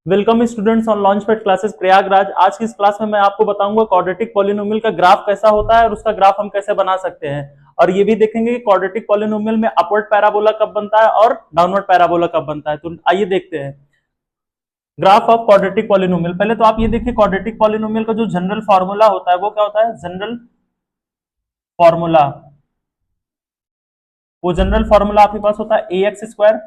Welcome students on launchpad classes Prayagraj. आज की इस क्लास में मैं आपको बताऊंगा क्वाड्रेटिक पॉलिनोमियल का ग्राफ कैसा होता है और उसका ग्राफ हम कैसे बना सकते हैं। और ये भी देखेंगे कि क्वाड्रेटिक पॉलिनोमियल में अपवर्ड पैराबोला कब बनता है और डाउनवर्ड पैराबोला कब बनता है। तो आइए देखते हैं ग्राफ ऑफ क्वाड्रेटिक पॉलिनोमियल। पहले तो आप ये देखिए क्वाड्रेटिक पॉलिनोमियल का जो जनरल फॉर्मूला होता है वो क्या होता है, जनरल फॉर्मूला। वो जनरल फॉर्मूला आपके पास होता है A x square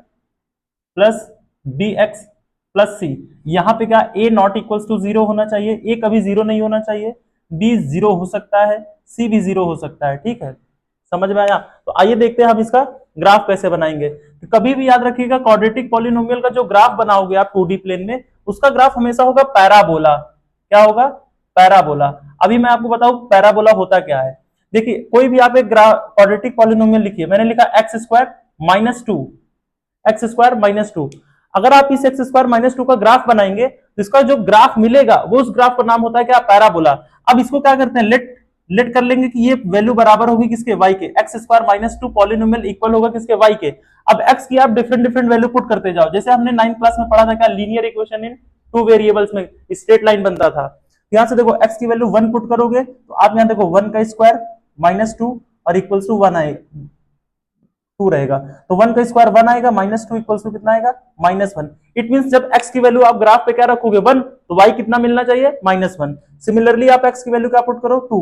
plus B x plus C. यहाँ पे क्या A not equals to zero होना चाहिए, ए कभी जीरो नहीं होना चाहिए, बी जीरो हो सकता है, सी भी जीरो हो सकता है। ठीक है, समझ में आया। तो आइए देखते हैं हम इसका ग्राफ कैसे बनाएंगे। तो कभी भी याद रखिएगा क्वाड्रेटिक पॉलिनोमियल का जो ग्राफ बनाओगे आप 2D प्लेन में, उसका ग्राफ हमेशा होगा पैराबोला। क्या होगा, पैराबोला। अभी मैं आपको बताऊं पैराबोला होता क्या है। देखिए कोई भी आप एक क्वाड्रेटिक पॉलिनोमियल लिखिए, मैंने लिखा x square minus two, x square minus two. अगर आप इस एक्स स्क्वायर माइनस टू का ग्राफ बनाएंगे तो इसका जो ग्राफ मिलेगा वो उस ग्राफ का नाम होता है क्या, पैराबोला। अब इसको क्या करते हैं, लेट लेट कर लेंगे कि ये वैल्यू बराबर होगी किसके, वाई के। X square minus two polynomial equal होगा किसके, वाई के। अब एक्स की आप डिफरेंट डिफरेंट वैल्यू पुट करते जाओ, जैसे हमने 9th क्लास में पढ़ा था क्या, linear equation in two variables में स्ट्रेट लाइन बनता था। यहां से देखो एक्स की वैल्यू 1 पुट करोगे तो आप यहां देखो 1 का स्क्वायर माइनस टू और इक्वल्स टू 1 आएगा, 2 रहेगा। तो 1 का स्क्वायर 1 आएगा, माइनस टू इक्वल्स टू कितना आएगा, माइनस 1। इट मींस जब x की वैल्यू आप ग्राफ पे क्या रखोगे 1, तो y कितना मिलना चाहिए, माइनस 1। सिमिलरली आप x की वैल्यू क्या पुट करो 2,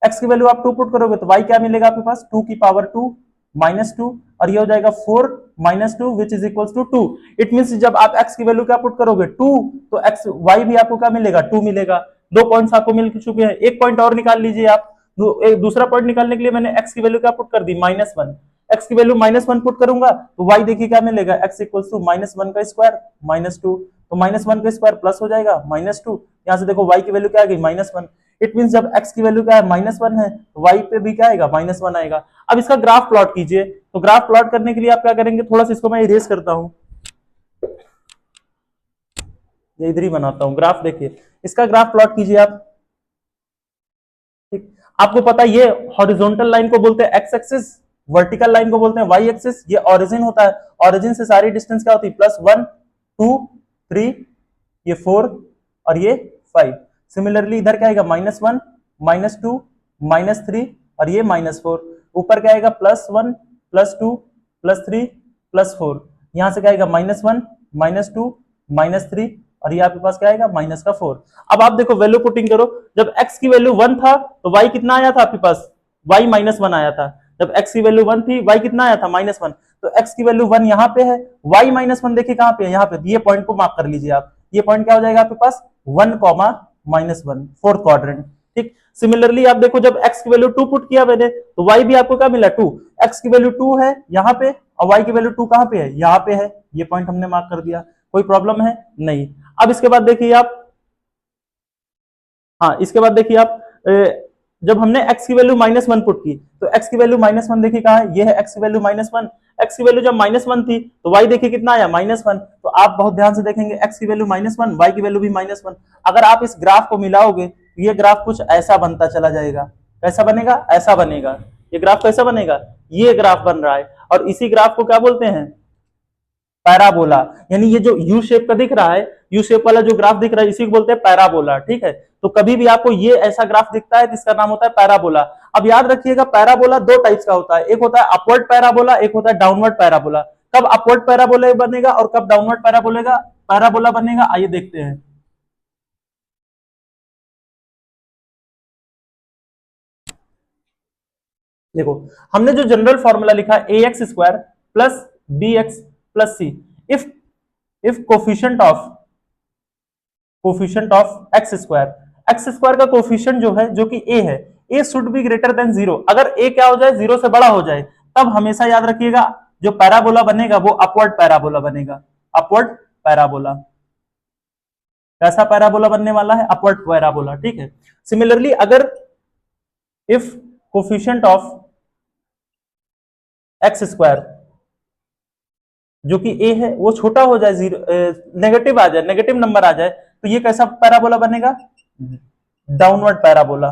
x की वैल्यू आप 2 पुट करोगे तो y क्या मिलेगा आपके पास, 2 की पावर 2 माइनस 2 और ये हो जाएगा 4 minus 2 which is equals to 2। It means जब आप x की वैल्यू क्या पुट करोगे 2, तो x y भी आपको क्या मिलेगा, 2 मिलेगा। 2 पॉइंट्स आपको मिल चुके हैं, एक पॉइंट और निकाल लीजिए आप। दूसरा पॉइंट निकालने के लिए मैंने x की वैल्यू क्या पुट कर दी, माइनस 1। x की वैल्यू माइनस 1 पुट करूंगा तो y देखिए क्या मिलेगा, x इक्वल्स टू माइनस 1 का स्क्वायर माइनस 2, तो माइनस 1 का स्क्वायर प्लस हो जाएगा माइनस 2। यहां से देखो y की वैल्यू क्या आ गई, माइनस 1। इट मींस जब x की वैल्यू क्या है, माइनस 1 है, तो y पे भी क्या आएगा, माइनस 1 आएगा। अब इसका ग्राफ प्लॉट कीजिए। तो ग्राफ प्लॉट करने के लिए आप क्या करेंगे, थोड़ा सा इसको मैं इरेज करता हूं, ये इधर ही बनाता हूं। ग्राफ देखिए, इसका ग्राफ प्लॉट कीजिए आप। ठीक, आपको पता है ये हॉरिजॉन्टल लाइन को बोलते हैं एक्स एक्सिस, वर्टिकल लाइन को बोलते हैं वाई एक्सिस। ये ओरिजिन होता है, ओरिजिन से सारी डिस्टेंस क्या होती है, प्लस 1 2 3, ये 4 और ये 5। सिमिलरली इधर क्या आएगा, माइनस 1 माइनस 2 माइनस 3 और ये माइनस 4। ऊपर क्या आएगा, प्लस 1 प्लस 2 प्लस 3 प्लस 4। यहां से क्या आएगा, माइनस 1 माइनस 2 माइनस 3 और ये आपके पास क्या आएगा, माइनस का 4। अब आप देखो वैल्यू पुटिंग करो, जब x की वैल्यू 1 था तो y कितना आया था आपके पास, y माइनस 1 आया था। जब x की वैल्यू 1 थी y कितना आया था, माइनस 1। तो x की वैल्यू 1 यहाँ पे है, y माइनस 1 देखिए कहां पे है, यहाँ पे। ये पॉइंट को मार्क कर लीजिए आप, ये पॉइंट क्या हो जाएगा आपके पास, 1 कॉमा माइनस 1, फोर्थ क्वाड्रेंट। ठीक, सिमिलरली आप देखो जब x की वैल्यू 2 पुट किया मैंने तो y भी आपको क्या मिला, 2। x की वैल्यू 2 है यहाँ पे और y की वैल्यू 2 कहां पे है, यहाँ पे है। ये पॉइंट हमने मार्क कर दिया, कोई प्रॉब्लम है नहीं। अब इसके बाद देखिए आप, हाँ इसके बाद देखिए आप, जब हमने x की वैल्यू माइनस 1 पुट की तो x की वैल्यू माइनस 1 देखिए कहां है, ये है x की वैल्यू माइनस 1। x की वैल्यू जब माइनस 1 थी तो y देखिए कितना आया, माइनस 1। तो आप बहुत ध्यान से देखेंगे x की वैल्यू माइनस 1, y की वैल्यू भी माइनस 1। अगर आप इस ग्राफ को मिलाओगे तो ये ग्राफ कुछ ऐसा बनता चला जाएगा। कैसा बनेगा, ऐसा बनेगा। ये ग्राफ कैसा बनेगा, ये ग्राफ बन रहा है और इसी ग्राफ को क्या बोलते हैं, पैराबोला। यानी ये जो यू शेप का दिख रहा है, यू शेप वाला जो ग्राफ दिख रहा है, इसी को बोलते हैं पैराबोला। ठीक है, तो कभी भी आपको ये ऐसा ग्राफ दिखता है तो इसका नाम होता है पैराबोला। अब याद रखिएगा पैराबोला दो टाइप्स का होता है, एक होता है अपवर्ड पैराबोला, एक होता है डाउनवर्ड पैराबोला। कब अपवर्ड पैराबोला बनेगा और कब डाउनवर्ड पैराबोला बनेगा, आइए देखते हैं। देखो हमने जो जनरल फॉर्मूला लिखा A x square plus B x plus C, if if coefficient of x square का कोफिशिएंट जो है, जो कि ए है, A should be greater than zero. अगर ए क्या हो जाए, जीरो से बड़ा हो जाए, तब हमेशा याद रखिएगा जो पैराबोला बनेगा वो अपवर्ड पैराबोला बनेगा। अपवर्ड पैराबोला, कैसा पैराबोला बनने वाला है, अपवर्ड पैराबोला। ठीक है, सिमिलरली अगर if coefficient of x square जो कि ए है वो छोटा हो जाए, जीरो नेगेटिव आ जाए, नेगेटिव नंबर आ जाए, तो ये कैसा पैराबोला बनेगा, डाउनवर्ड पैराबोला।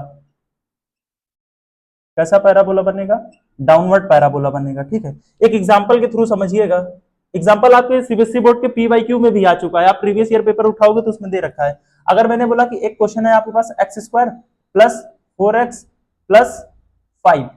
कैसा पैराबोला बनेगा, डाउनवर्ड पैराबोला बनेगा। ठीक है, एक एग्जांपल के थ्रू समझिएगा, एग्जाम्पल आपके सीबीएसई बोर्ड के पीवाईक्यू में भी आ चुका है, आप प्रीवियस ईयर पेपर उठाओगे तो उसमें दे रखा है। अगर मैंने बोला कि एक क्वेश्चन है आपके पास x square plus 4x plus 5,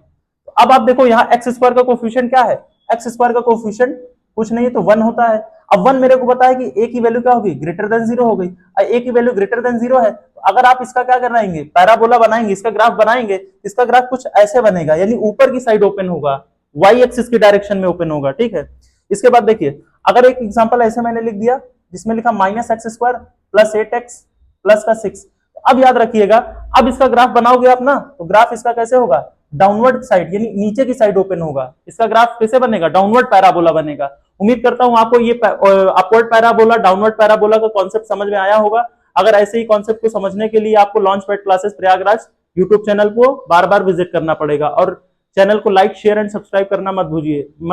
अब आप देखो यहाँ एक्स स्क्वायर का कोफिशिएंट क्या है, एक्स स्क्वायर का कोफिशिएंट कुछ नहीं है तो 1 होता है। अब 1 मेरे को पता है कि a की वैल्यू क्या होगी, ग्रेटर देन 0 हो गई। a की वैल्यू ग्रेटर देन 0 है तो अगर आप इसका क्या कराएंगे, पैराबोला बनाएंगे, इसका ग्राफ बनाएंगे, इसका ग्राफ कुछ ऐसे बनेगा, यानी ऊपर की साइड ओपन होगा, वाई एक्सिस की डायरेक्शन में ओपन होगा, ठीक है। इसके बाद देखिए, अगर एक एग्जांपल ऐसे मैंने लिख दिया जिसमें लिखा minus x square plus 8x plus का 6, अब याद रखिएगा, अब इसका ग्राफ बनाओगे आप ना, तो ग्राफ इसका कैसे होगा, डाउनवर्ड साइड यानी नीचे की साइड ओपन होगा। इसका ग्राफ कैसे बनेगा, डाउनवर्ड पैराबोला बनेगा। उम्मीद करता हूं आपको ये अपवर्ड पैराबोला, डाउनवर्ड पैराबोला का कॉन्सेप्ट समझ में आया होगा। अगर ऐसे ही कॉन्सेप्ट को समझने के लिए आपको launch pad classes Prayagraj YouTube channel को बार बार विजिट करना पड़ेगा, और चैनल को लाइक शेयर एंड सब्सक्राइब करना मत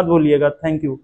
भूलिएगा। Thank you.